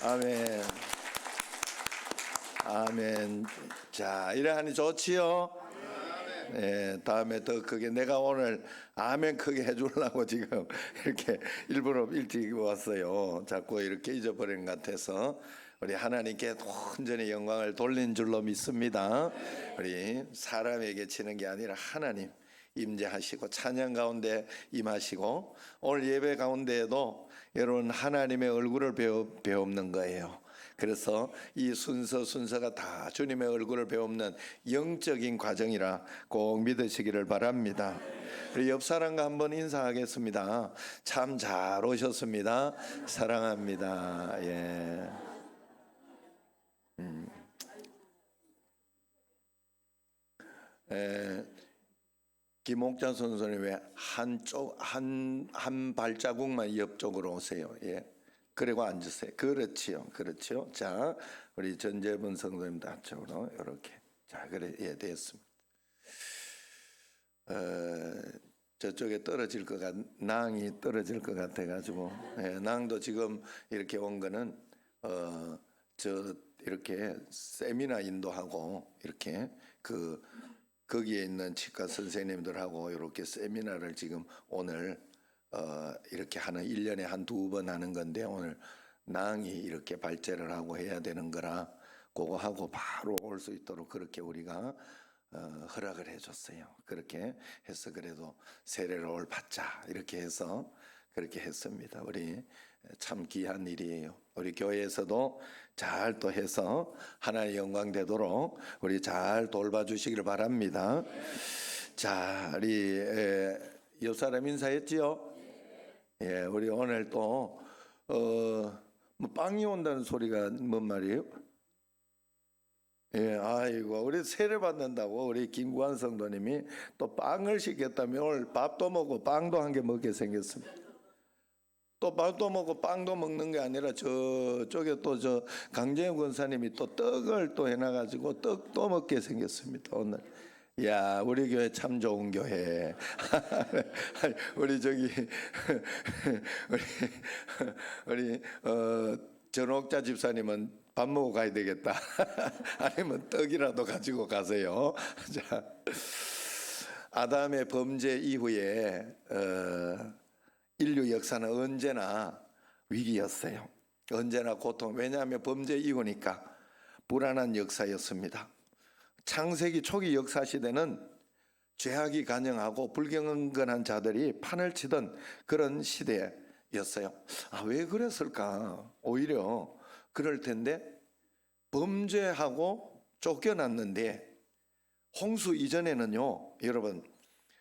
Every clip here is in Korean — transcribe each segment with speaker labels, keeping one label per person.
Speaker 1: 아멘. 아멘. 자, 이래 하니 좋지요? 네, 다음에 더 크게 내가 오늘 아멘 크게 해주려고 지금 이렇게 일부러 일찍 왔어요. 자꾸 이렇게 잊어버리는 것 같아서 우리 하나님께 온전히 영광을 돌린 줄로 믿습니다. 우리 사람에게 치는 게 아니라 하나님 임재하시고 찬양 가운데 임하시고 오늘 예배 가운데에도 여러분 하나님의 얼굴을 배우는 거예요. 그래서 이 순서가 다 주님의 얼굴을 배우는 영적인 과정이라 꼭 믿으시기를 바랍니다. 우리 옆 사람과 한번 인사하겠습니다. 참 잘 오셨습니다. 사랑합니다. 예. 김옥자 선생님 왜 한 발자국만 옆쪽으로 오세요. 예. 그리고 앉으세요. 그렇지요. 그렇죠. 자, 우리 전재분 성도님도 앞쪽으로 이렇게. 자, 그래, 예, 됐습니다. 저쪽에 떨어질 것 낭이 떨어질 것 같아가지고, 예, 낭도 지금 이렇게 온 거는 이렇게 세미나 인도하고 이렇게 거기에 있는 치과 선생님들하고 이렇게 세미나를 지금 오늘 이렇게 하는 1년에 한 2번 하는 건데 오늘 낭이 이렇게 발제를 하고 해야 되는 거라 그거 하고 바로 올 수 있도록 그렇게 우리가 허락을 해줬어요. 그렇게 해서 그래도 세례를 올 받자 이렇게 해서 그렇게 했습니다. 우리 참 귀한 일이에요. 우리 교회에서도 잘 또 해서 하나님의 영광 되도록 우리 잘 돌봐주시기를 바랍니다. 자, 우리 옆 사람 인사했지요? 예, 우리 오늘 또 뭐 빵이 온다는 소리가 뭔 말이에요? 예, 아이고 우리 세례 받는다고 우리 김구한 성도님이 또 빵을 시켰다며 오늘 밥도 먹고 빵도 한 개 먹게 생겼습니다. 또 밥도 먹고 빵도 먹는 게 아니라 저쪽에 또 저 강재영 권사님이 또 떡을 또 해놔가지고 떡도 먹게 생겼습니다 오늘. 야, 우리 교회 참 좋은 교회. 우리 저기 우리 전옥자 집사님은 밥 먹고 가야 되겠다. 아니면 떡이라도 가지고 가세요. 자, 아담의 범죄 이후에 인류 역사는 언제나 위기였어요. 언제나 고통. 왜냐하면 범죄 이후니까 불안한 역사였습니다. 창세기 초기 역사 시대는 죄악이 간영하고 불경건한 자들이 판을 치던 그런 시대였어요. 왜 그랬을까? 오히려 그럴 텐데 범죄하고 쫓겨났는데 홍수 이전에는요, 여러분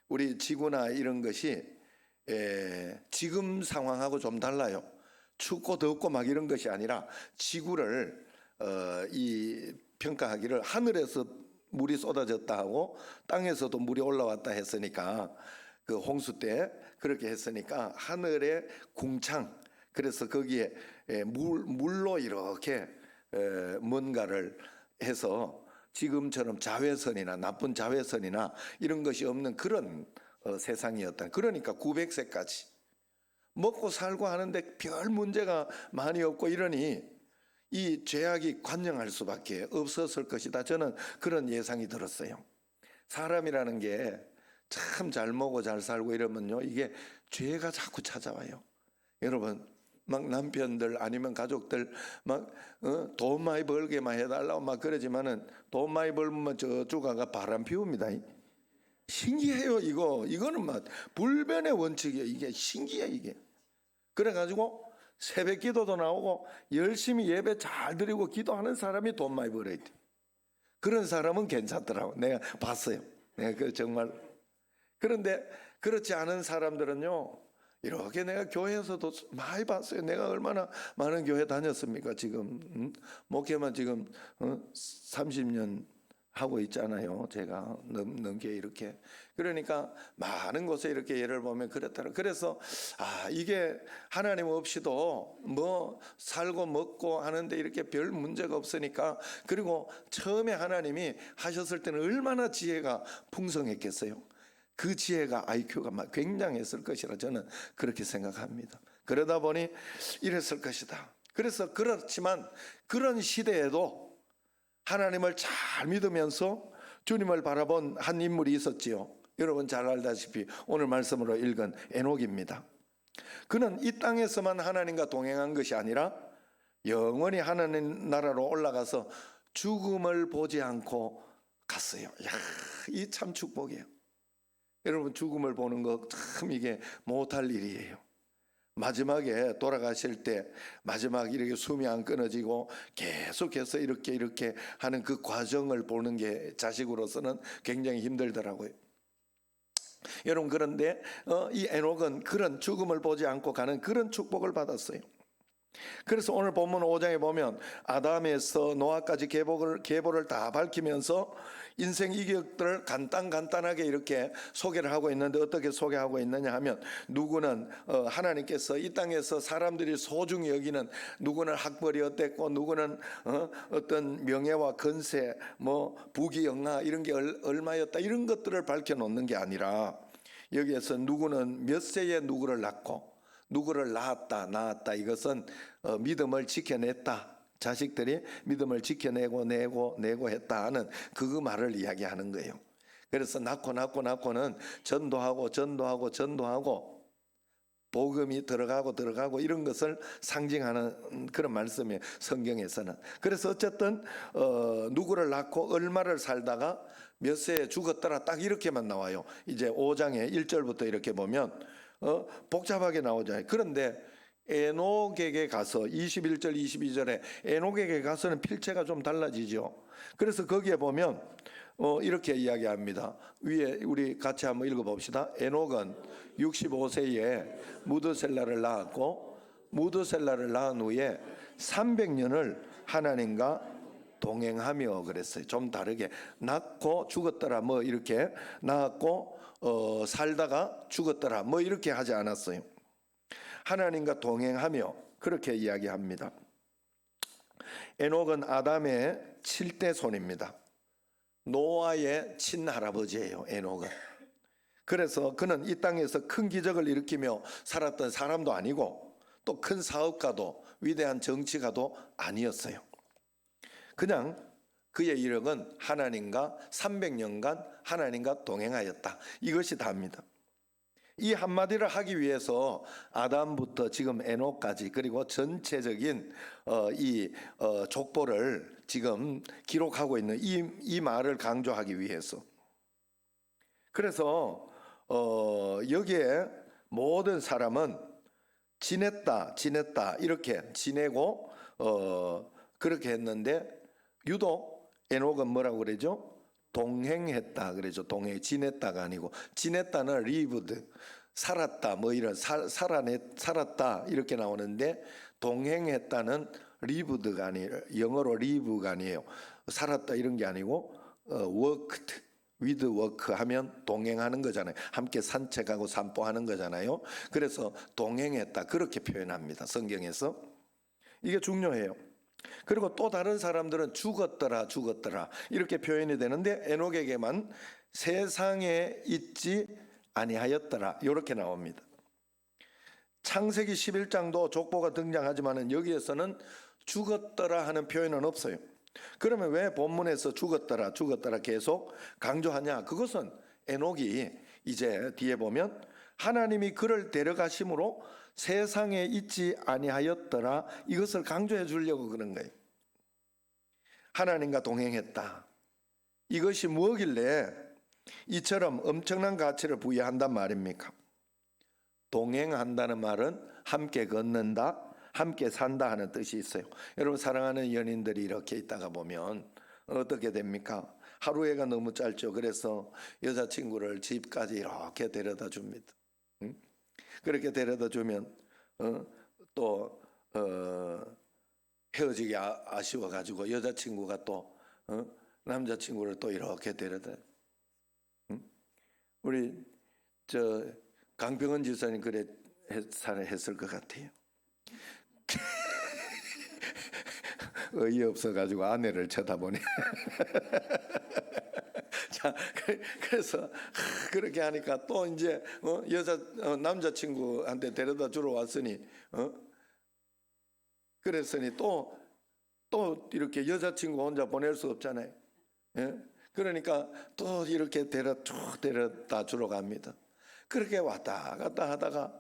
Speaker 1: 우리 지구나 이런 것이 지금 상황하고 좀 달라요. 춥고 덥고 막 이런 것이 아니라 지구를 이 평가하기를 하늘에서 물이 쏟아졌다 하고 땅에서도 물이 올라왔다 했으니까 그 홍수 때 그렇게 했으니까 하늘의 궁창, 그래서 거기에 물로 이렇게 뭔가를 해서 지금처럼 자외선이나 나쁜 자외선이나 이런 것이 없는 그런 세상이었다. 그러니까 900세까지 먹고 살고 하는데 별 문제가 많이 없고 이러니 이 죄악이 관영할 수밖에 없었을 것이다. 저는 그런 예상이 들었어요. 사람이라는 게 참 잘 먹고 잘 살고 이러면요, 이게 죄가 자꾸 찾아와요. 여러분 막 남편들 아니면 가족들 막 돈 많이 벌게만 해달라고 막 그러지만은 돈 많이 벌면 저쪽 가가 바람 피웁니다. 신기해요. 이거는 막 불변의 원칙이에요. 이게 신기해 이게. 그래가지고 새벽 기도도 나오고 열심히 예배 잘 드리고 기도하는 사람이 돈 많이 벌어야 돼. 그런 사람은 괜찮더라고. 내가 봤어요. 내가 정말. 그런데 그렇지 않은 사람들은요, 이렇게 내가 교회에서도 많이 봤어요. 내가 얼마나 많은 교회 다녔습니까? 지금 목회만 지금 30년 하고 있잖아요. 제가 넘게 이렇게. 그러니까 많은 곳에 이렇게 예를 보면 그랬더라. 그래서 이게 하나님 없이도 뭐 살고 먹고 하는데 이렇게 별 문제가 없으니까, 그리고 처음에 하나님이 하셨을 때는 얼마나 지혜가 풍성했겠어요. 그 지혜가 IQ가 굉장했을 것이라 저는 그렇게 생각합니다. 그러다 보니 이랬을 것이다. 그래서 그렇지만 그런 시대에도 하나님을 잘 믿으면서 주님을 바라본 한 인물이 있었지요. 여러분 잘 알다시피 오늘 말씀으로 읽은 에녹입니다. 그는 이 땅에서만 하나님과 동행한 것이 아니라 영원히 하나님 나라로 올라가서 죽음을 보지 않고 갔어요. 이 참 축복이에요. 여러분 죽음을 보는 거 참 이게 못할 일이에요. 마지막에 돌아가실 때 마지막 이렇게 숨이 안 끊어지고 계속해서 이렇게 하는 그 과정을 보는 게 자식으로서는 굉장히 힘들더라고요. 여러분 그런데 이 에녹은 그런 죽음을 보지 않고 가는 그런 축복을 받았어요. 그래서 오늘 본문 5장에 보면 아담에서 노아까지 계보를 다 밝히면서 인생 이격들을 간단하게 이렇게 소개를 하고 있는데, 어떻게 소개하고 있느냐 하면, 누구는 하나님께서 이 땅에서 사람들이 소중히 여기는, 누구는 학벌이 어땠고, 누구는 어떤 명예와 건세, 뭐 부귀영화 이런 게 얼마였다, 이런 것들을 밝혀놓는 게 아니라, 여기에서 누구는 몇 세에 누구를 낳고 누구를 낳았다, 이것은 믿음을 지켜냈다, 자식들이 믿음을 지켜내고 내고 했다 하는 그 말을 이야기하는 거예요. 그래서 낳고는 전도하고 복음이 들어가고 이런 것을 상징하는 그런 말씀이에요, 성경에서는. 그래서 어쨌든 누구를 낳고 얼마를 살다가 몇 세에 죽었더라, 딱 이렇게만 나와요. 이제 5장의 1절부터 이렇게 보면 복잡하게 나오잖아요. 그런데 에녹에게 가서 21절 22절에 에녹에게 가서는 필체가 좀 달라지죠. 그래서 거기에 보면 이렇게 이야기합니다. 위에 우리 같이 한번 읽어봅시다. 에녹은 65세에 무드셀라를 낳았고, 무드셀라를 낳은 후에 300년을 하나님과 동행하며 그랬어요. 좀 다르게 낳고 죽었더라, 뭐 이렇게 낳았고 살다가 죽었더라, 뭐 이렇게 하지 않았어요. 하나님과 동행하며 그렇게 이야기합니다. 에녹은 아담의 7대 손입니다. 노아의 친할아버지예요, 에녹은. 그래서 그는 이 땅에서 큰 기적을 일으키며 살았던 사람도 아니고, 또 큰 사업가도 위대한 정치가도 아니었어요. 그냥 그의 이력은 하나님과 300년간 하나님과 동행하였다, 이것이 다입니다. 이 한마디를 하기 위해서 아담부터 지금 에녹까지, 그리고 전체적인 이 족보를 지금 기록하고 있는 이 말을 강조하기 위해서. 그래서 여기에 모든 사람은 지냈다 이렇게 지내고 그렇게 했는데, 유독 에녹은 뭐라고 그러죠? 동행했다 그러죠. 지냈다가 아니고, 지냈다는 lived, 살았다, 뭐 이런 살았다 이렇게 나오는데, 동행했다는 lived가 아니에요. 영어로 live가 아니에요. 살았다 이런 게 아니고 worked, with work 하면 동행하는 거잖아요. 함께 산책하고 산보하는 거잖아요. 그래서 동행했다 그렇게 표현합니다, 성경에서. 이게 중요해요. 그리고 또 다른 사람들은 죽었더라 이렇게 표현이 되는데, 에녹에게만 세상에 있지 아니하였더라 이렇게 나옵니다. 창세기 11장도 족보가 등장하지만 여기에서는 죽었더라 하는 표현은 없어요. 그러면 왜 본문에서 죽었더라 계속 강조하냐? 그것은 에녹이 이제 뒤에 보면 하나님이 그를 데려가심으로 세상에 있지 아니하였더라, 이것을 강조해 주려고 그런 거예요. 하나님과 동행했다, 이것이 뭐길래 이처럼 엄청난 가치를 부여한단 말입니까? 동행한다는 말은 함께 걷는다, 함께 산다 하는 뜻이 있어요. 여러분, 사랑하는 연인들이 이렇게 있다가 보면 어떻게 됩니까? 하루에가 너무 짧죠. 그래서 여자친구를 집까지 이렇게 데려다 줍니다. 그렇게 데려다 주면 또 헤어지기 아쉬워가지고 여자친구가 또 남자친구를 또 이렇게 데려다. 우리 강병원 지사님 그래 했을 것 같아요. 어이없어가지고 아내를 쳐다보네. 자, 그래서 그렇게 하니까 또 이제 남자친구한테 데려다 주러 왔으니 그랬으니 또 이렇게 여자친구 혼자 보낼 수 없잖아요. 예? 그러니까 또 이렇게 쭉 데려다 주러 갑니다. 그렇게 왔다 갔다 하다가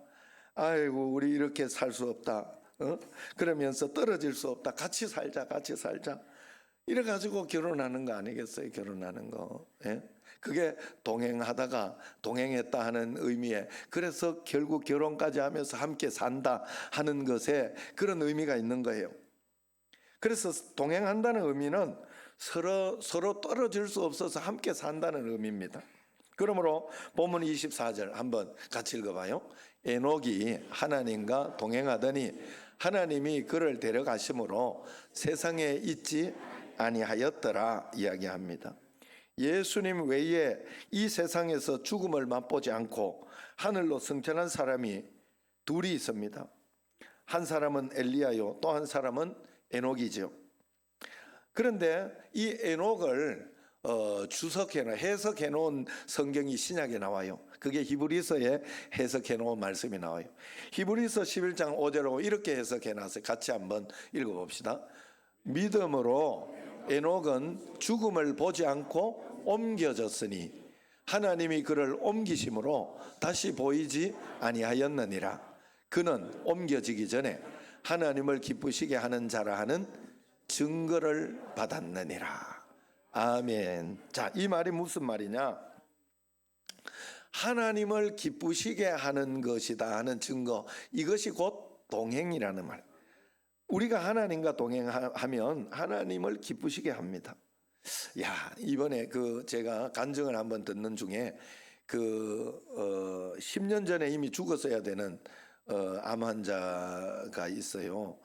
Speaker 1: 아이고 우리 이렇게 살 수 없다. 그러면서 떨어질 수 없다. 같이 살자. 이래 가지고 결혼하는 거 아니겠어요? 결혼하는 거. 예? 그게 동행했다 하는 의미에, 그래서 결국 결혼까지 하면서 함께 산다 하는 것에 그런 의미가 있는 거예요. 그래서 동행한다는 의미는 서로 떨어질 수 없어서 함께 산다는 의미입니다. 그러므로 본문 24절 한번 같이 읽어봐요. 에녹이 하나님과 동행하더니 하나님이 그를 데려가심으로 세상에 있지 아니하였더라 이야기합니다. 예수님 외에 이 세상에서 죽음을 맛보지 않고 하늘로 승천한 사람이 둘이 있습니다. 한 사람은 엘리야요, 또 한 사람은 에녹이죠. 그런데 이 에녹을 해석해 놓은 성경이 신약에 나와요. 그게 히브리서에 해석해 놓은 말씀이 나와요. 히브리서 11장 5절로 이렇게 해석해 놨어요. 같이 한번 읽어봅시다. 믿음으로 에녹은 죽음을 보지 않고 옮겨졌으니 하나님이 그를 옮기심으로 다시 보이지 아니하였느니라. 그는 옮겨지기 전에 하나님을 기쁘시게 하는 자라 하는 증거를 받았느니라. 아멘. 자, 이 말이 무슨 말이냐? 하나님을 기쁘시게 하는 것이다 하는 증거, 이것이 곧 동행이라는 말. 우리가 하나님과 동행하면 하나님을 기쁘시게 합니다. 야, 이번에 제가 간증을 한번 듣는 중에 10년 전에 이미 죽었어야 되는 암 환자가 있어요.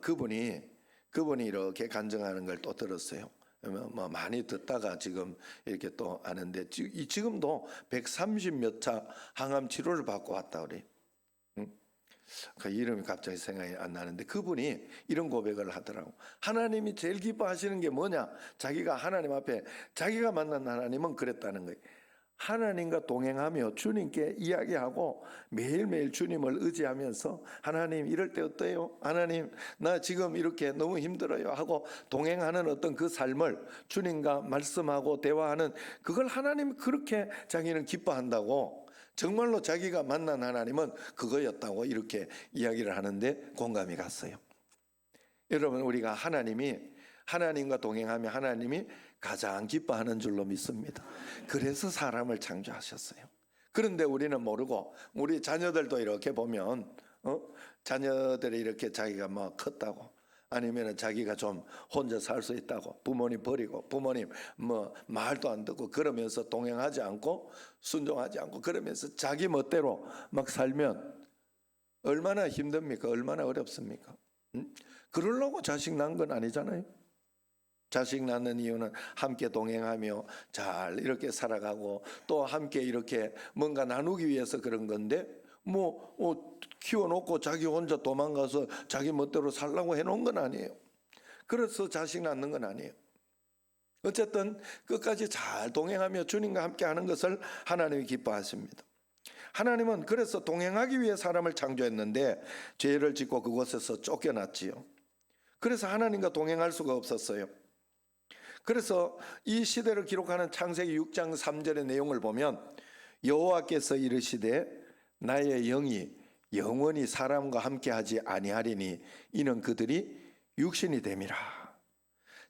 Speaker 1: 그분이 이렇게 간증하는 걸 또 들었어요. 뭐 많이 듣다가 지금 이렇게 또 아는데 지금도 130 몇 차 항암 치료를 받고 왔다 그래. 그 이름이 갑자기 생각이 안 나는데 그분이 이런 고백을 하더라고. 하나님이 제일 기뻐하시는 게 뭐냐? 자기가 하나님 앞에 자기가 만난 하나님은 그랬다는 거예요. 하나님과 동행하며 주님께 이야기하고 매일매일 주님을 의지하면서 하나님 이럴 때 어때요? 하나님 나 지금 이렇게 너무 힘들어요 하고 동행하는 어떤 그 삶을 주님과 말씀하고 대화하는 그걸 하나님 그렇게 자기는 기뻐한다고, 정말로 자기가 만난 하나님은 그거였다고 이렇게 이야기를 하는데 공감이 갔어요. 여러분, 우리가 하나님과 동행하며 하나님이 가장 기뻐하는 줄로 믿습니다. 그래서 사람을 창조하셨어요. 그런데 우리는 모르고 우리 자녀들도 이렇게 보면 자녀들이 이렇게 자기가 뭐 컸다고, 아니면 자기가 좀 혼자 살 수 있다고 부모님 버리고 부모님 뭐 말도 안 듣고 그러면서 동행하지 않고 순종하지 않고 그러면서 자기 멋대로 막 살면 얼마나 힘듭니까? 얼마나 어렵습니까? 그러려고 자식 낳은 건 아니잖아요. 자식 낳는 이유는 함께 동행하며 잘 이렇게 살아가고 또 함께 이렇게 뭔가 나누기 위해서 그런 건데 키워놓고 자기 혼자 도망가서 자기 멋대로 살라고 해놓은 건 아니에요. 그래서 자식 낳는 건 아니에요. 어쨌든 끝까지 잘 동행하며 주님과 함께 하는 것을 하나님이 기뻐하십니다. 하나님은 그래서 동행하기 위해 사람을 창조했는데 죄를 짓고 그곳에서 쫓겨났지요. 그래서 하나님과 동행할 수가 없었어요. 그래서 이 시대를 기록하는 창세기 6장 3절의 내용을 보면 여호와께서 이르시되 나의 영이 영원히 사람과 함께하지 아니하리니 이는 그들이 육신이 됨이라.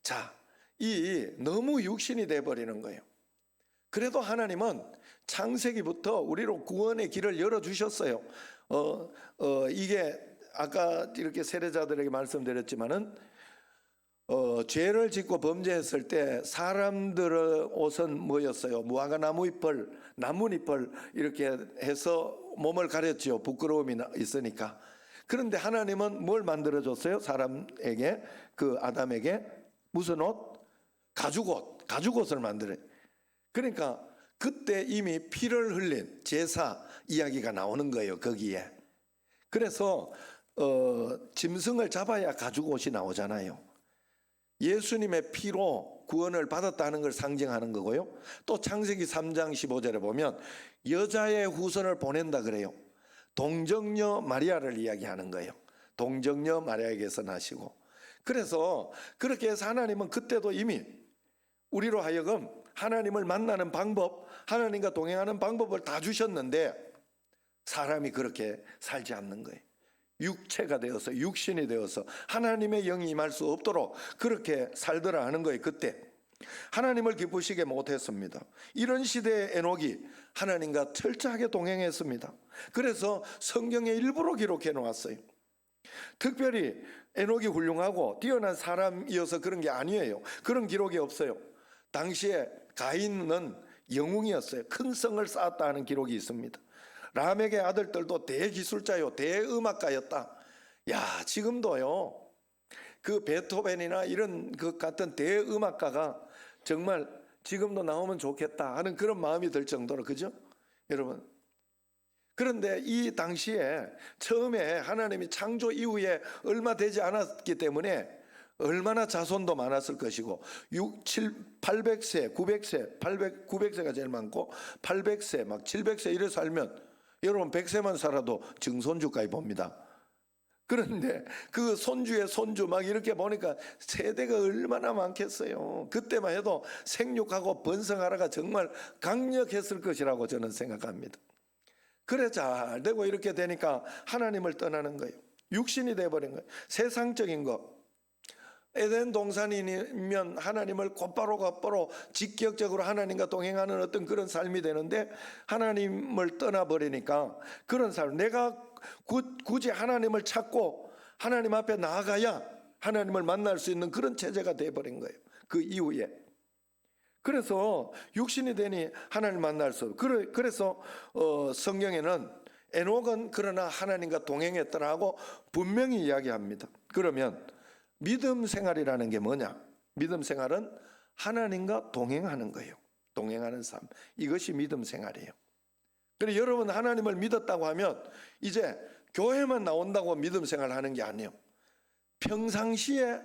Speaker 1: 자, 너무 육신이 돼버리는 거예요. 그래도 하나님은 창세기부터 우리로 구원의 길을 열어주셨어요. 이게 아까 이렇게 세례자들에게 말씀드렸지만은 죄를 짓고 범죄했을 때 사람들의 옷은 뭐였어요? 무화과 나뭇잎을 이렇게 해서 몸을 가렸지요. 부끄러움이 있으니까. 그런데 하나님은 뭘 만들어줬어요? 사람에게, 아담에게 무슨 옷? 가죽옷을 만들어요. 그러니까 그때 이미 피를 흘린 제사 이야기가 나오는 거예요. 거기에. 그래서 짐승을 잡아야 가죽옷이 나오잖아요. 예수님의 피로 구원을 받았다는 걸 상징하는 거고요. 또 창세기 3장 15절에 보면 여자의 후손을 보낸다 그래요. 동정녀 마리아를 이야기하는 거예요. 동정녀 마리아에게서 나시고, 그래서 그렇게 해서 하나님은 그때도 이미 우리로 하여금 하나님을 만나는 방법, 하나님과 동행하는 방법을 다 주셨는데 사람이 그렇게 살지 않는 거예요. 육체가 되어서, 육신이 되어서 하나님의 영이 임할 수 없도록 그렇게 살더라 하는 거예요. 그때 하나님을 기쁘시게 못했습니다. 이런 시대의 에녹이 하나님과 철저하게 동행했습니다. 그래서 성경에 일부러 기록해 놓았어요. 특별히 에녹이 훌륭하고 뛰어난 사람이어서 그런 게 아니에요. 그런 기록이 없어요. 당시에 가인은 영웅이었어요. 큰 성을 쌓았다 하는 기록이 있습니다. 람에게 아들들도 대기술자요, 대음악가였다. 야, 지금도요, 그 베토벤이나 이런 그 같은 대음악가가 정말 지금도 나오면 좋겠다 하는 그런 마음이 들 정도로, 그죠? 여러분. 그런데 이 당시에 처음에 하나님이 창조 이후에 얼마 되지 않았기 때문에 얼마나 자손도 많았을 것이고 800세, 900세, 900세가 제일 많고 800세, 막 700세 이래 살면 여러분 100세만 살아도 증손주까지 봅니다. 그런데 그 손주의 손주 막 이렇게 보니까 세대가 얼마나 많겠어요. 그때만 해도 생육하고 번성하라가 정말 강력했을 것이라고 저는 생각합니다. 그래 잘 되고 이렇게 되니까 하나님을 떠나는 거예요. 육신이 돼버린 거예요. 세상적인 거. 에덴 동산이면 하나님을 곧바로 직격적으로 하나님과 동행하는 어떤 그런 삶이 되는데 하나님을 떠나버리니까 그런 삶, 내가 굳이 하나님을 찾고 하나님 앞에 나아가야 하나님을 만날 수 있는 그런 체제가 돼버린 거예요. 그 이후에. 그래서 육신이 되니 하나님을 만날 수 없어요. 그래서 성경에는 에녹은 그러나 하나님과 동행했더라고 분명히 이야기합니다. 그러면 믿음 생활이라는 게 뭐냐? 믿음 생활은 하나님과 동행하는 거예요. 동행하는 삶. 이것이 믿음 생활이에요. 그래서 여러분 하나님을 믿었다고 하면 이제 교회만 나온다고 믿음 생활을 하는 게 아니에요. 평상시에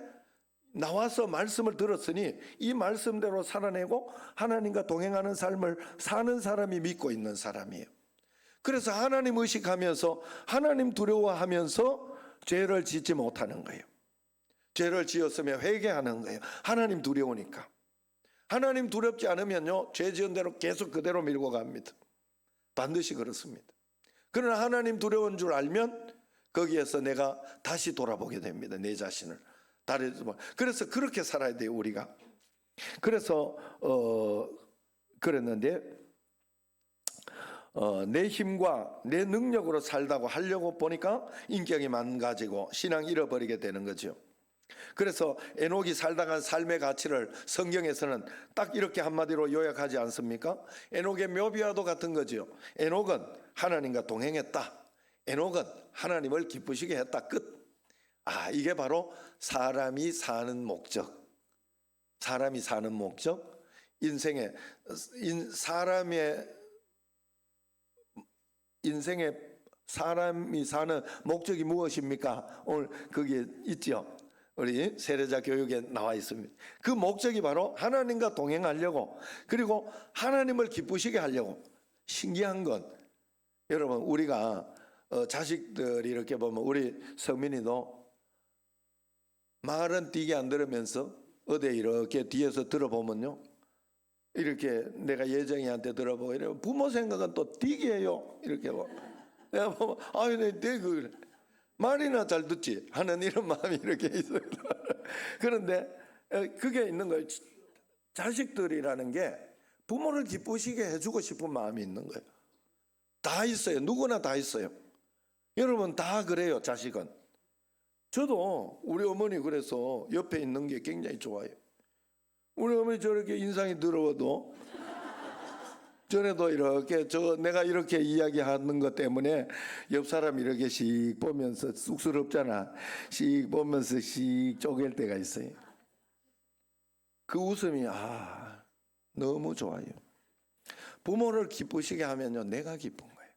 Speaker 1: 나와서 말씀을 들었으니 이 말씀대로 살아내고 하나님과 동행하는 삶을 사는 사람이 믿고 있는 사람이에요. 그래서 하나님 의식하면서 하나님 두려워하면서 죄를 짓지 못하는 거예요. 죄를 지었으면 회개하는 거예요. 하나님 두려우니까. 하나님 두렵지 않으면요, 죄 지은 대로 계속 그대로 밀고 갑니다. 반드시 그렇습니다. 그러나 하나님 두려운 줄 알면 거기에서 내가 다시 돌아보게 됩니다. 내 자신을. 그래서 그렇게 살아야 돼요, 우리가. 그래서 그랬는데 내 힘과 내 능력으로 살다고 하려고 보니까 인격이 망가지고 신앙 잃어버리게 되는 거죠. 그래서 에녹이 살다간 삶의 가치를 성경에서는 딱 이렇게 한마디로 요약하지 않습니까? 에녹의 묘비와도 같은 거죠. 에녹은 하나님과 동행했다. 에녹은 하나님을 기쁘시게 했다. 끝. 이게 바로 사람이 사는 목적. 사람이 사는 목적. 사람의 인생에 사람이 사는 목적이 무엇입니까? 오늘 거기에 있죠. 우리 세례자 교육에 나와 있습니다. 그 목적이 바로 하나님과 동행하려고, 그리고 하나님을 기쁘시게 하려고. 신기한 건 여러분, 우리가 자식들이 이렇게 보면 우리 성민이도 말은 뛰게 안 들으면서 어디 이렇게 뒤에서 들어보면요, 이렇게 내가 예정이한테 들어보고 이러면 부모 생각은 또 뛰게 해요. 이렇게 뭐 내가 보면 내 그래. 말이나 잘 듣지 하는 이런 마음이 이렇게 있어요. 그런데 그게 있는 거예요. 자식들이라는 게 부모를 기쁘시게 해주고 싶은 마음이 있는 거예요. 다 있어요. 누구나 다 있어요. 여러분 다 그래요. 자식은. 저도 우리 어머니 그래서 옆에 있는 게 굉장히 좋아요. 우리 어머니 저렇게 인상이 더러워도 전에도 이렇게 내가 이렇게 이야기하는 것 때문에 옆 사람 이렇게 씩 보면서 쑥스럽잖아. 씩 보면서 씩 쪼갤 때가 있어요. 그 웃음이 너무 좋아요. 부모를 기쁘시게 하면요, 내가 기쁜 거예요.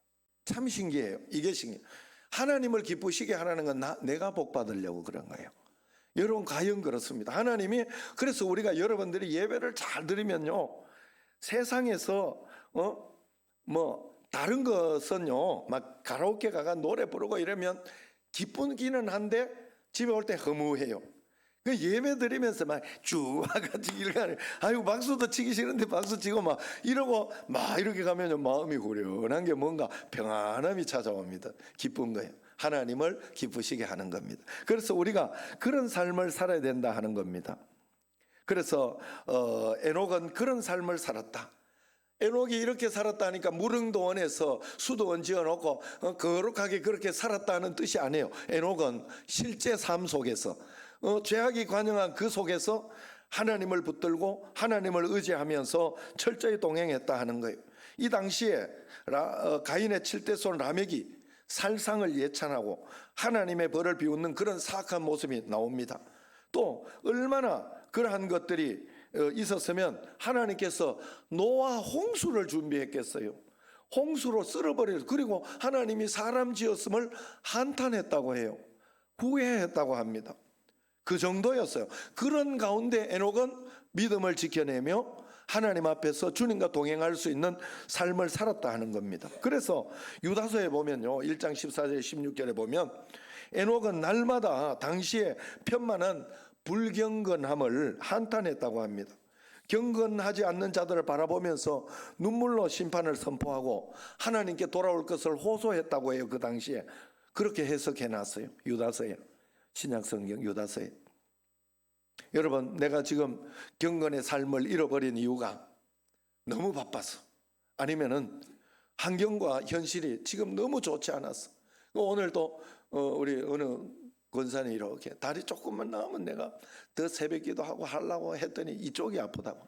Speaker 1: 참 신기해요. 이게 신기해요. 하나님을 기쁘시게 하라는 건 내가 복 받으려고 그런 거예요. 여러분 과연 그렇습니다. 하나님이, 그래서 우리가 여러분들이 예배를 잘 드리면요, 세상에서 다른 것은요, 막 가라오케 가가 노래 부르고 이러면 기쁘기는 한데 집에 올 때 허무해요. 그 예배 드리면서 막 쭉 와가지고 이렇게 아이고 박수도 치기 싫은데 박수 치고 막 이러고 막 이렇게 가면 마음이 후련한 게 뭔가 평안함이 찾아옵니다. 기쁜 거예요. 하나님을 기쁘시게 하는 겁니다. 그래서 우리가 그런 삶을 살아야 된다 하는 겁니다. 그래서 에녹은 그런 삶을 살았다. 에녹이 이렇게 살았다니까 무릉도원에서 수도원 지어놓고 거룩하게 그렇게 살았다는 뜻이 아니에요. 에녹은 실제 삶 속에서 죄악이 관영한 그 속에서 하나님을 붙들고 하나님을 의지하면서 철저히 동행했다 하는 거예요. 이 당시에 가인의 7대 손 라멕이 살상을 예찬하고 하나님의 벌을 비웃는 그런 사악한 모습이 나옵니다. 또 얼마나 그러한 것들이 있었으면 하나님께서 노아 홍수를 준비했겠어요. 홍수로 쓸어버려요. 그리고 하나님이 사람 지었음을 한탄했다고 해요. 후회했다고 합니다. 그 정도였어요. 그런 가운데 에녹은 믿음을 지켜내며 하나님 앞에서 주님과 동행할 수 있는 삶을 살았다 하는 겁니다. 그래서 유다서에 보면요, 1장 14절 16절에 보면 에녹은 날마다 당시에 편만한 불경건함을 한탄했다고 합니다. 경건하지 않는 자들을 바라보면서 눈물로 심판을 선포하고 하나님께 돌아올 것을 호소했다고 해요. 그 당시에 그렇게 해석해 놨어요. 유다서에, 신약성경 유다서에. 여러분, 내가 지금 경건의 삶을 잃어버린 이유가 너무 바빠서, 아니면은 환경과 현실이 지금 너무 좋지 않았어. 오늘도 우리 어느 권사님 이렇게 다리 조금만 나오면 내가 더 새벽기도 하고 하려고 했더니 이쪽이 아프다고.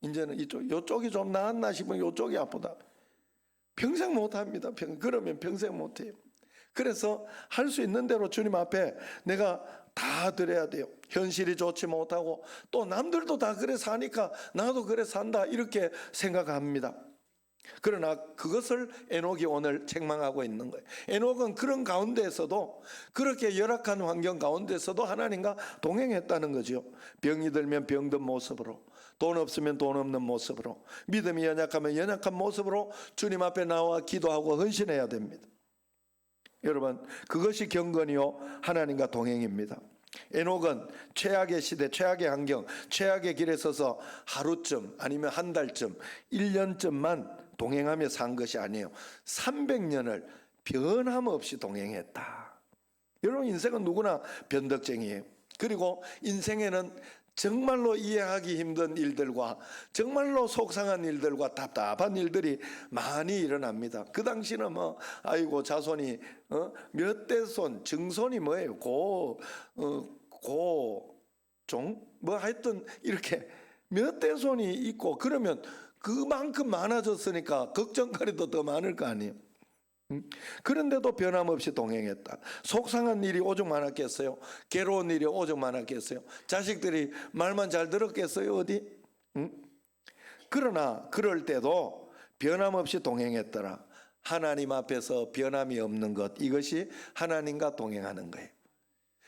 Speaker 1: 이제는 이쪽이 좀 나았나 싶으면 이쪽이 아프다. 평생 못합니다. 그러면 평생 못해요. 그래서 할 수 있는 대로 주님 앞에 내가 다 드려야 돼요. 현실이 좋지 못하고 또 남들도 다 그래 사니까 나도 그래 산다 이렇게 생각합니다. 그러나 그것을 에녹이 오늘 책망하고 있는 거예요. 에녹은 그런 가운데에서도, 그렇게 열악한 환경 가운데서도 하나님과 동행했다는 거죠. 병이 들면 병든 모습으로, 돈 없으면 돈 없는 모습으로, 믿음이 연약하면 연약한 모습으로 주님 앞에 나와 기도하고 헌신해야 됩니다. 여러분, 그것이 경건이요 하나님과 동행입니다. 에녹은 최악의 시대, 최악의 환경, 최악의 길에 서서 하루쯤 아니면 한 달쯤, 1년쯤만 동행하며 산 것이 아니에요. 300년을 변함없이 동행했다. 여러분, 인생은 누구나 변덕쟁이에요. 그리고 인생에는 정말로 이해하기 힘든 일들과 정말로 속상한 일들과 답답한 일들이 많이 일어납니다. 그 당시는 아이고 자손이 몇 대손, 증손이 뭐예요? 고종 뭐 하여튼 이렇게 몇 대손이 있고, 그러면 그만큼 많아졌으니까 걱정거리도 더 많을 거 아니에요. 그런데도 변함없이 동행했다. 속상한 일이 오죽 많았겠어요? 괴로운 일이 오죽 많았겠어요? 자식들이 말만 잘 들었겠어요? 어디? 그러나 그럴 때도 변함없이 동행했더라. 하나님 앞에서 변함이 없는 것, 이것이 하나님과 동행하는 거예요.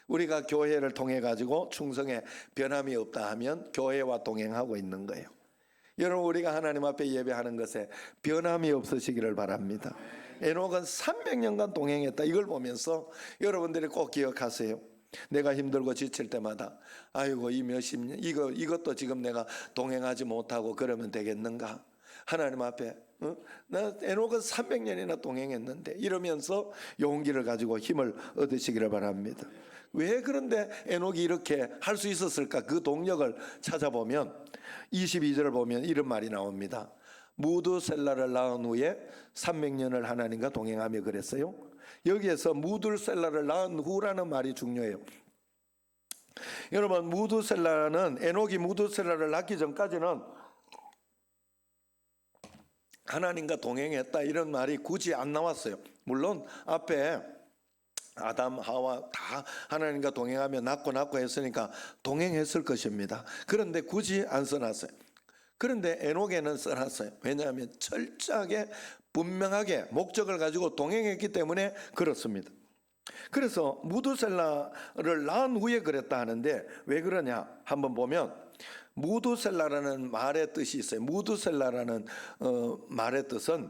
Speaker 1: 우리가 교회를 통해 가지고 충성에 변함이 없다 하면 교회와 동행하고 있는 거예요. 여러분, 우리가 하나님 앞에 예배하는 것에 변함이 없으시기를 바랍니다. 에녹은 300년간 동행했다. 이걸 보면서 여러분들이 꼭 기억하세요. 내가 힘들고 지칠 때마다 아이고 이 몇십 년 이것도 지금 내가 동행하지 못하고 그러면 되겠는가? 하나님 앞에 나 에녹은 300년이나 동행했는데, 이러면서 용기를 가지고 힘을 얻으시기를 바랍니다. 왜 그런데 에녹이 이렇게 할 수 있었을까? 그 동력을 찾아보면 22절을 보면 이런 말이 나옵니다. 무드셀라를 낳은 후에 300년을 하나님과 동행하며 그랬어요. 여기에서 무드셀라를 낳은 후라는 말이 중요해요. 여러분, 무드셀라는, 에녹이 무드셀라를 낳기 전까지는 하나님과 동행했다 이런 말이 굳이 안 나왔어요. 물론 앞에 아담, 하와 다 하나님과 동행하며 낳고 했으니까 동행했을 것입니다. 그런데 굳이 안 써놨어요. 그런데 에녹에는 써놨어요. 왜냐하면 철저하게 분명하게 목적을 가지고 동행했기 때문에 그렇습니다. 그래서 무드셀라를 낳은 후에 그랬다 하는데 왜 그러냐 한번 보면, 무드셀라라는 말의 뜻이 있어요. 무드셀라라는 말의 뜻은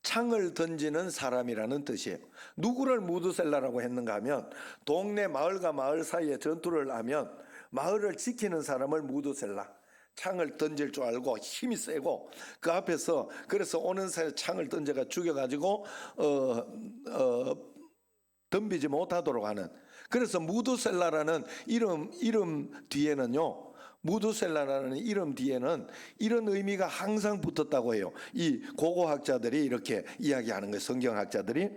Speaker 1: 창을 던지는 사람이라는 뜻이에요. 누구를 무드셀라라고 했는가 하면 동네 마을과 마을 사이에 전투를 하면 마을을 지키는 사람을 무드셀라, 창을 던질 줄 알고 힘이 세고 그 앞에서 그래서 오는 사이에 창을 던져가 죽여가지고 덤비지 못하도록 하는, 그래서 무드셀라라는 이름 뒤에는요, 무드셀라라는 이름 뒤에는 이런 의미가 항상 붙었다고 해요. 이 고고학자들이 이렇게 이야기하는 거예요. 성경학자들이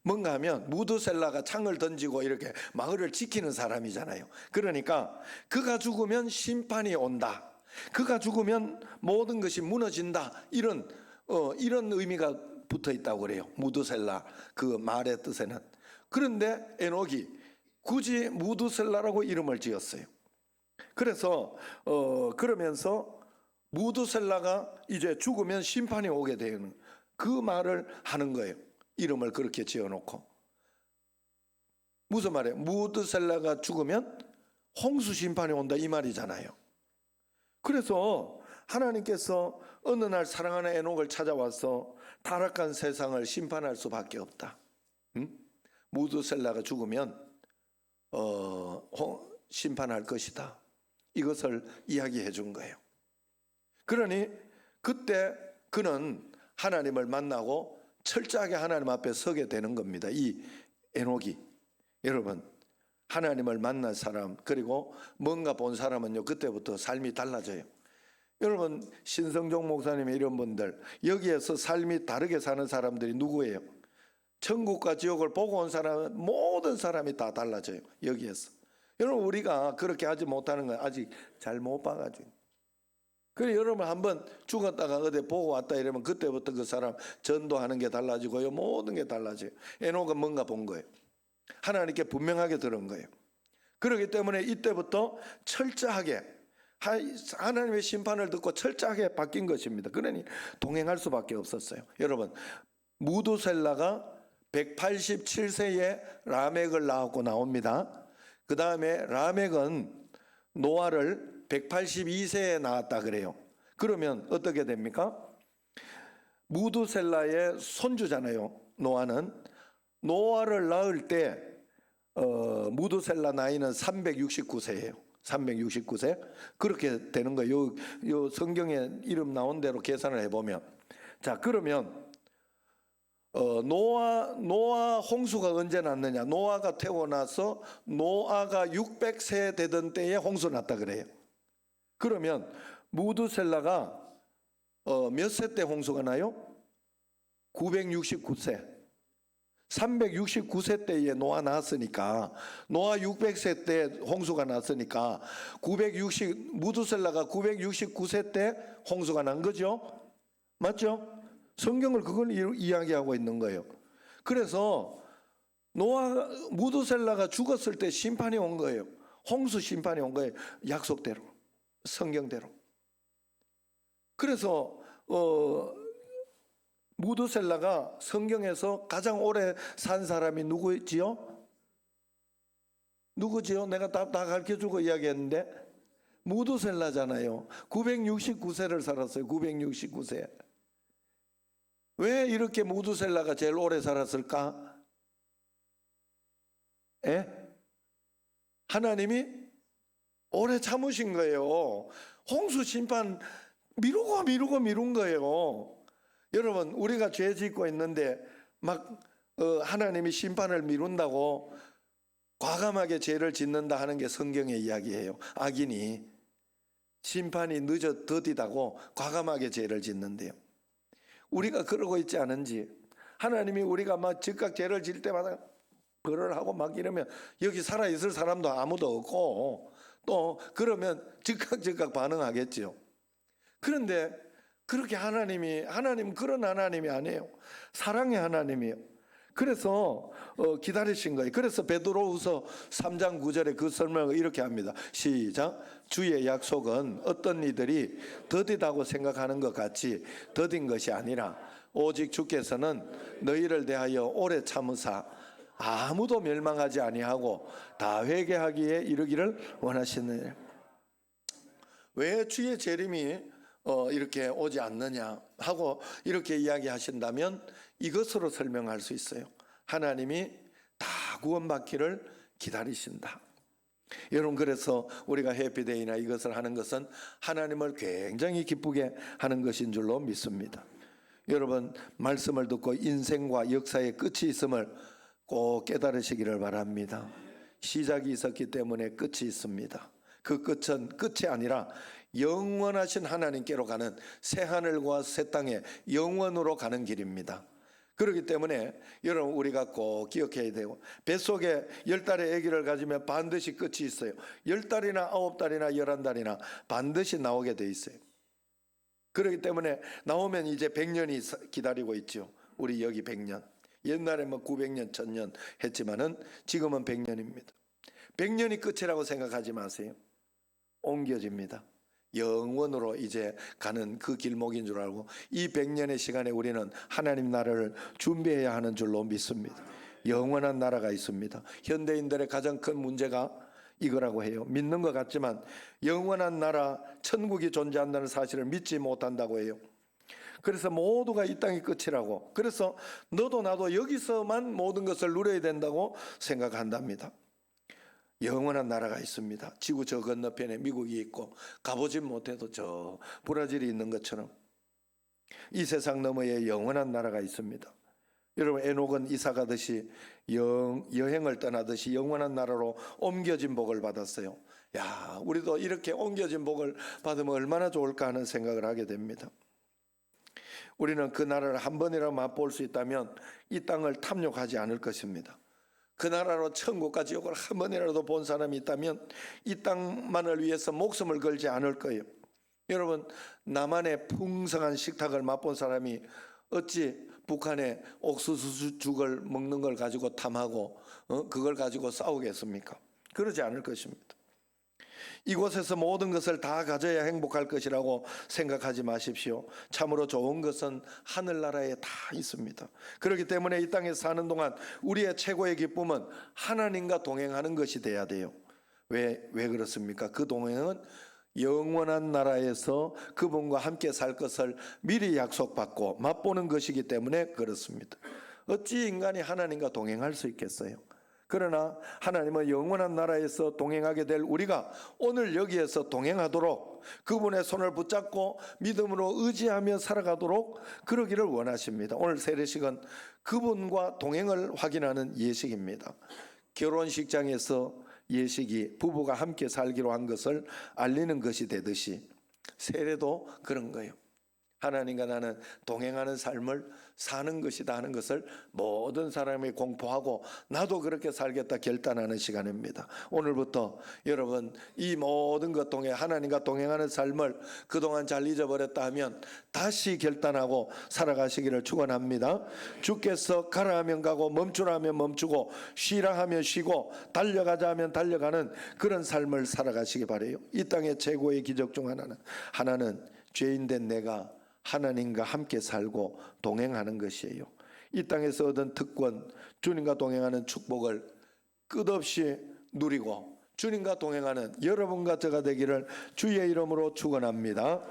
Speaker 1: 뭔가 하면 무드셀라가 창을 던지고 이렇게 마을을 지키는 사람이잖아요. 그러니까 그가 죽으면 심판이 온다, 그가 죽으면 모든 것이 무너진다, 이런 의미가 붙어 있다고 그래요. 무드셀라 그 말의 뜻에는. 그런데 에녹이 굳이 무드셀라라고 이름을 지었어요. 그래서 그러면서 무드셀라가 이제 죽으면 심판이 오게 되는 그 말을 하는 거예요. 이름을 그렇게 지어놓고. 무슨 말이에요? 무드셀라가 죽으면 홍수 심판이 온다, 이 말이잖아요. 그래서 하나님께서 어느 날 사랑하는 에녹을 찾아와서 타락한 세상을 심판할 수밖에 없다. 무드셀라가 죽으면 심판할 것이다, 이것을 이야기해 준 거예요. 그러니 그때 그는 하나님을 만나고 철저하게 하나님 앞에 서게 되는 겁니다. 이 에녹이. 여러분, 하나님을 만난 사람 그리고 뭔가 본 사람은요, 그때부터 삶이 달라져요. 여러분, 신성종 목사님 이런 분들, 여기에서 삶이 다르게 사는 사람들이 누구예요? 천국과 지옥을 보고 온 사람은 모든 사람이 다 달라져요. 여기에서. 여러분, 우리가 그렇게 하지 못하는 건 아직 잘 못 봐가지고. 그래, 여러분 한번 죽었다가 어디 보고 왔다 이러면 그때부터 그 사람 전도하는 게 달라지고요, 모든 게 달라져요. 에녹은 뭔가 본 거예요. 하나님께 분명하게 들은 거예요. 그렇기 때문에 이때부터 철저하게 하나님의 심판을 듣고 철저하게 바뀐 것입니다. 그러니 동행할 수밖에 없었어요. 여러분, 무드셀라가 187세에 라멕을 낳았고 나옵니다. 그 다음에 라멕은 노아를 182세에 낳았다 그래요. 그러면 어떻게 됩니까? 무드셀라의 손주잖아요. 노아는. 노아를 낳을 때 무드셀라 나이는 369세예요. 369세. 그렇게 되는 거예요. 요 성경에 이름 나온 대로 계산을 해보면. 자, 그러면 노아 홍수가 언제 났느냐? 노아가 태어나서 노아가 600세 되던 때에 홍수 났다 그래요. 그러면 무드셀라가 몇 세 때 홍수가 나요? 969세. 369세 때에 노아 낳았으니까, 노아 600세 때 홍수가 났으니까 무드셀라가 969세 때 홍수가 난 거죠. 맞죠? 성경을 그걸 이야기하고 있는 거예요. 그래서 무드셀라가 죽었을 때 심판이 온 거예요. 홍수 심판이 온 거예요. 약속대로, 성경대로. 그래서 무드셀라가 성경에서 가장 오래 산 사람이 누구지요? 내가 다 가르쳐주고 이야기했는데 무드셀라잖아요. 969세를 살았어요. 969세. 왜 이렇게 무드셀라가 제일 오래 살았을까? 하나님이 오래 참으신 거예요. 홍수 심판 미룬 거예요. 여러분, 우리가 죄 짓고 있는데 막 하나님이 심판을 미룬다고 과감하게 죄를 짓는다 하는 게 성경의 이야기예요. 악인이 심판이 늦어 더디다고 과감하게 죄를 짓는데요. 우리가 그러고 있지 않은지, 하나님이 우리가 막 즉각 죄를 질 때마다 벌을 하고 막 이러면 여기 살아있을 사람도 아무도 없고, 또 그러면 즉각 반응하겠죠. 그런데 그렇게 하나님 그런 하나님이 아니에요. 사랑의 하나님이에요. 그래서 기다리신 거예요. 그래서 베드로후서 3장 9절에 그 설명을 이렇게 합니다. 시작. 주의 약속은 어떤 이들이 더디다고 생각하는 것 같이 더딘 것이 아니라 오직 주께서는 너희를 대하여 오래 참으사 아무도 멸망하지 아니하고 다 회개하기에 이르기를 원하시느니라. 왜 주의 재림이 이렇게 오지 않느냐 하고 이렇게 이야기하신다면 이것으로 설명할 수 있어요. 하나님이 다 구원받기를 기다리신다. 여러분, 그래서 우리가 해피데이나 이것을 하는 것은 하나님을 굉장히 기쁘게 하는 것인 줄로 믿습니다. 여러분, 말씀을 듣고 인생과 역사의 끝이 있음을 꼭 깨달으시기를 바랍니다. 시작이 있었기 때문에 끝이 있습니다. 그 끝은 끝이 아니라 영원하신 하나님께로 가는 새하늘과 새 땅에 영원으로 가는 길입니다. 그렇기 때문에 여러분, 우리가 꼭 기억해야 되고, 뱃속에 10달의 아기를 가지면 반드시 끝이 있어요. 10달이나 9달이나 11달이나 반드시 나오게 돼 있어요. 그렇기 때문에 나오면 이제 100년이 기다리고 있죠. 우리 여기 100년. 옛날에 뭐 900년, 1000년 했지만은 지금은 100년입니다. 100년이 끝이라고 생각하지 마세요. 옮겨집니다. 영원으로 이제 가는 그 길목인 줄 알고 이 100년의 시간에 우리는 하나님 나라를 준비해야 하는 줄로 믿습니다. 영원한 나라가 있습니다. 현대인들의 가장 큰 문제가 이거라고 해요. 믿는 것 같지만 영원한 나라, 천국이 존재한다는 사실을 믿지 못한다고 해요. 그래서 모두가 이 땅이 끝이라고, 그래서 너도 나도 여기서만 모든 것을 누려야 된다고 생각한답니다. 영원한 나라가 있습니다. 지구 저 건너편에 미국이 있고 가보진 못해도 저 브라질이 있는 것처럼 이 세상 너머에 영원한 나라가 있습니다. 여러분, 에녹은 이사 가듯이 여행을 떠나듯이 영원한 나라로 옮겨진 복을 받았어요. 야, 우리도 이렇게 옮겨진 복을 받으면 얼마나 좋을까 하는 생각을 하게 됩니다. 우리는 그 나라를 한 번이라도 맛볼 수 있다면 이 땅을 탐욕하지 않을 것입니다. 그 나라로 천국과 지옥을 한 번이라도 본 사람이 있다면 이 땅만을 위해서 목숨을 걸지 않을 거예요. 여러분, 남한의 풍성한 식탁을 맛본 사람이 어찌 북한의 옥수수죽을 먹는 걸 가지고 탐하고 그걸 가지고 싸우겠습니까? 그러지 않을 것입니다. 이곳에서 모든 것을 다 가져야 행복할 것이라고 생각하지 마십시오. 참으로 좋은 것은 하늘나라에 다 있습니다. 그렇기 때문에 이 땅에 사는 동안 우리의 최고의 기쁨은 하나님과 동행하는 것이 돼야 돼요. 왜 그렇습니까? 그 동행은 영원한 나라에서 그분과 함께 살 것을 미리 약속받고 맛보는 것이기 때문에 그렇습니다. 어찌 인간이 하나님과 동행할 수 있겠어요? 그러나 하나님은 영원한 나라에서 동행하게 될 우리가 오늘 여기에서 동행하도록, 그분의 손을 붙잡고 믿음으로 의지하며 살아가도록 그러기를 원하십니다. 오늘 세례식은 그분과 동행을 확인하는 예식입니다. 결혼식장에서 예식이 부부가 함께 살기로 한 것을 알리는 것이 되듯이 세례도 그런 거예요. 하나님과 나는 동행하는 삶을 사는 것이다 하는 것을 모든 사람이 공포하고 나도 그렇게 살겠다 결단하는 시간입니다. 오늘부터 여러분, 이 모든 것 동에 하나님과 동행하는 삶을 그동안 잘 잊어버렸다 하면 다시 결단하고 살아가시기를 축원합니다. 주께서 가라 하면 가고 멈추라 하면 멈추고 쉬라 하면 쉬고 달려가자 하면 달려가는 그런 삶을 살아가시기 바라요. 이 땅의 최고의 기적 중 하나는 죄인된 내가 하나님과 함께 살고 동행하는 것이에요. 이 땅에서 얻은 특권, 주님과 동행하는 축복을 끝없이 누리고 주님과 동행하는 여러분과 저가 되기를 주의 이름으로 축원합니다.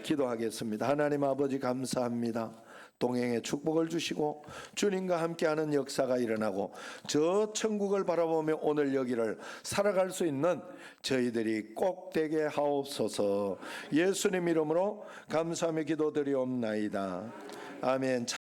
Speaker 1: 기도하겠습니다. 하나님 아버지, 감사합니다. 동행의 축복을 주시고 주님과 함께하는 역사가 일어나고 저 천국을 바라보며 오늘 여기를 살아갈 수 있는 저희들이 꼭 되게 하옵소서. 예수님 이름으로 감사하며 기도드리옵나이다. 아멘.